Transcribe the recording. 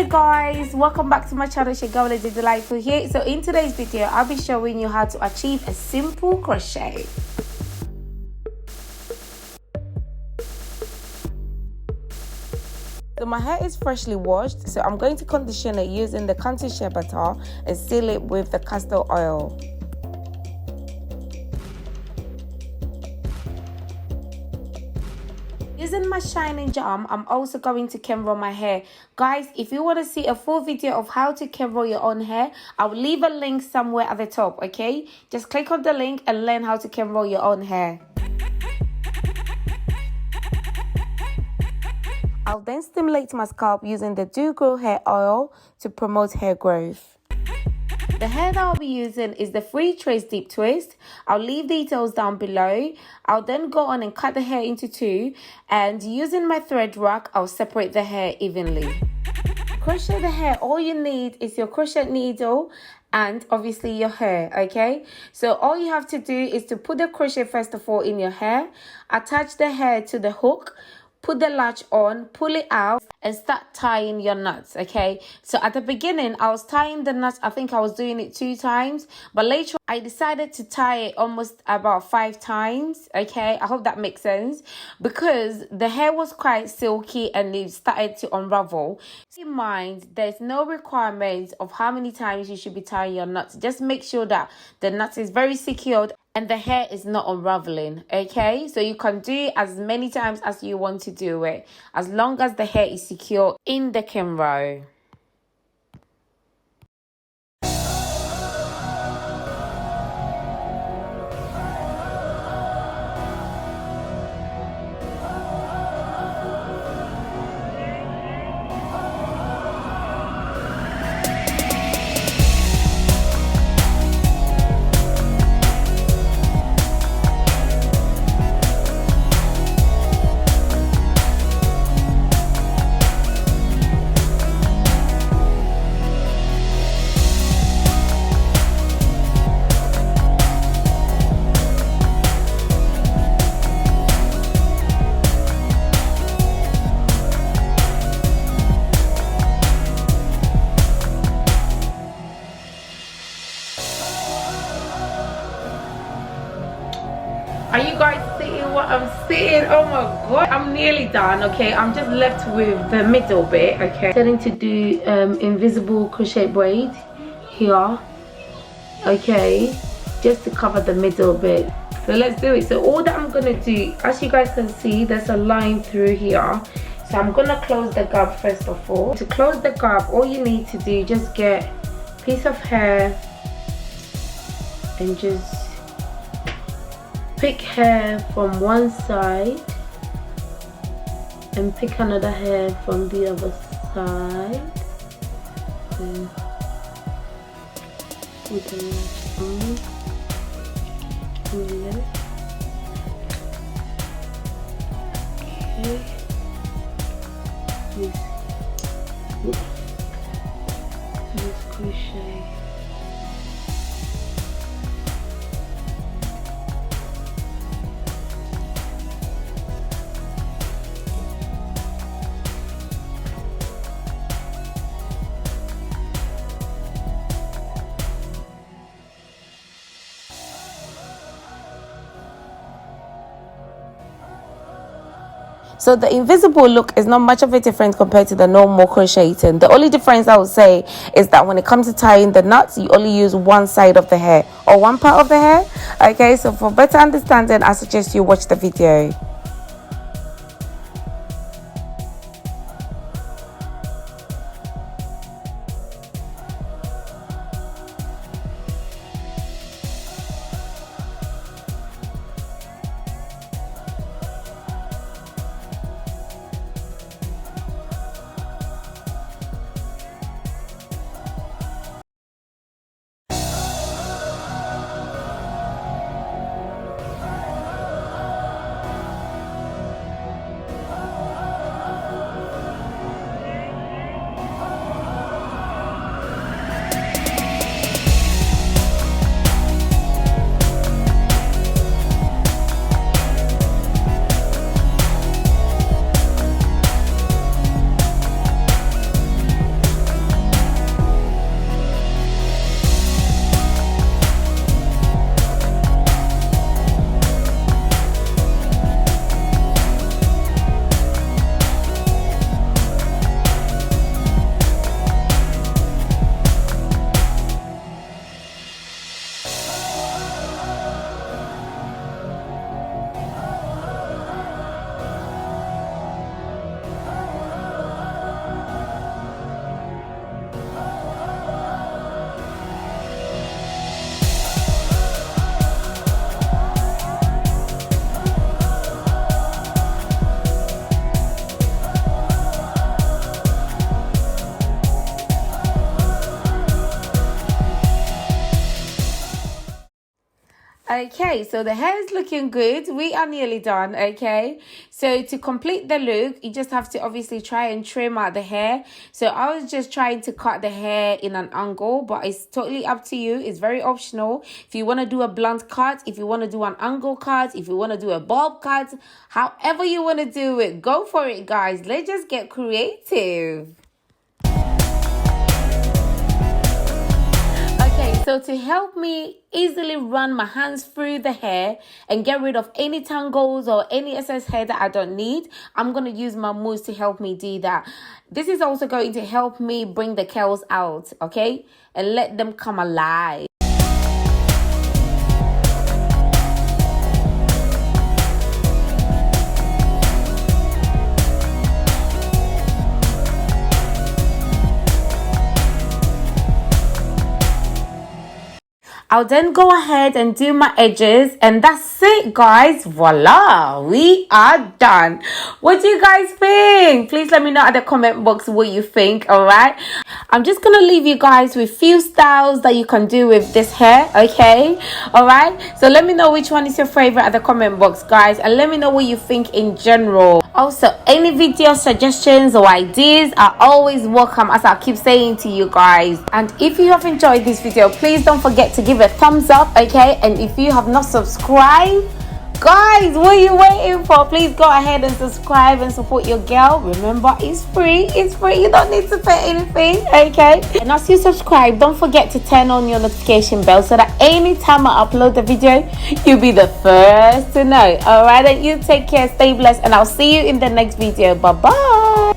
Guys, welcome back to my channel. It's your girl LadyDelightful here. So in today's video I'll be showing you how to achieve a simple crochet. So my hair is freshly washed, so I'm going to condition it using the conditioner butter and seal it with the castor oil. Using my shining jam, I'm also going to camera my hair. Guys, if you want to see a full video of how to camera your own hair, I'll leave a link somewhere at the top, okay? Just click on the link and learn how to camera your own hair. I'll then stimulate my scalp using the Do Grow hair oil to promote hair growth. The hair that I'll be using is the Freetress Deep Twist. I'll leave details down below. I'll then go on and cut the hair into two, and using my thread rack, I'll separate the hair evenly. To crochet the hair, all you need is your crochet needle and obviously your hair, okay? So all you have to do is to put the crochet first of all in your hair, attach the hair to the hook, put the latch on, pull it out, and start tying your knots, okay? So at the beginning, I was tying the knots, I think I was doing it 2 times, but later I decided to tie it almost about 5 times, okay? I hope that makes sense, because the hair was quite silky and it started to unravel. Keep in mind, there's no requirement of how many times you should be tying your knots. Just make sure that the knot is very secured and the hair is not unraveling, okay? So you can do it as many times as you want to do it, as long as the hair is secure in the camera. Are you guys seeing what I'm seeing? Oh my god, I'm nearly done, okay? I'm just left with the middle bit, okay? Starting to do invisible crochet braid here, okay? Just to cover the middle bit. So let's do it. So all that I'm gonna do, as you guys can see, there's a line through here. So I'm gonna close the gap first of all. To close the gap, all you need to do, just get a piece of hair and just pick hair from one side and pick another hair from the other side and put the latch on here. Okay, just crochet. So the invisible look is not much of a difference compared to the normal crocheting. The only difference I would say is that when it comes to tying the knots, you only use one side of the hair or one part of the hair. Okay, so for better understanding, I suggest you watch the video. Okay, so the hair is looking good. We are nearly done, okay? So to complete the look, you just have to obviously try and trim out the hair. So I was just trying to cut the hair in an angle, but it's totally up to you. It's very optional. If you want to do a blunt cut, if you want to do an angle cut, if you want to do a bob cut, however you want to do it, go for it, guys. Let's just get creative. Okay, so to help me easily run my hands through the hair and get rid of any tangles or any excess hair that I don't need, I'm going to use my mousse to help me do that. This is also going to help me bring the curls out, okay? And let them come alive. I'll then go ahead and do my edges, and that's it, guys. Voila, we are done. What do you guys think? Please let me know in the comment box what you think. All right, I'm just gonna leave you guys with few styles that you can do with this hair. Okay, all right, so let me know which one is your favorite at the comment box, guys, and let me know what you think in general. Also, any video suggestions or ideas are always welcome, as I keep saying to you guys. And if you have enjoyed this video, please don't forget to give a thumbs up, okay? And if you have not subscribed, guys, what are you waiting for? Please go ahead and subscribe and support your girl. Remember, it's free. It's free. You don't need to pay anything, okay? And as you subscribe, don't forget to turn on your notification bell so that anytime I upload the video, you'll be the first to know. All right, and you take care, stay blessed, and I'll see you in the next video. Bye bye.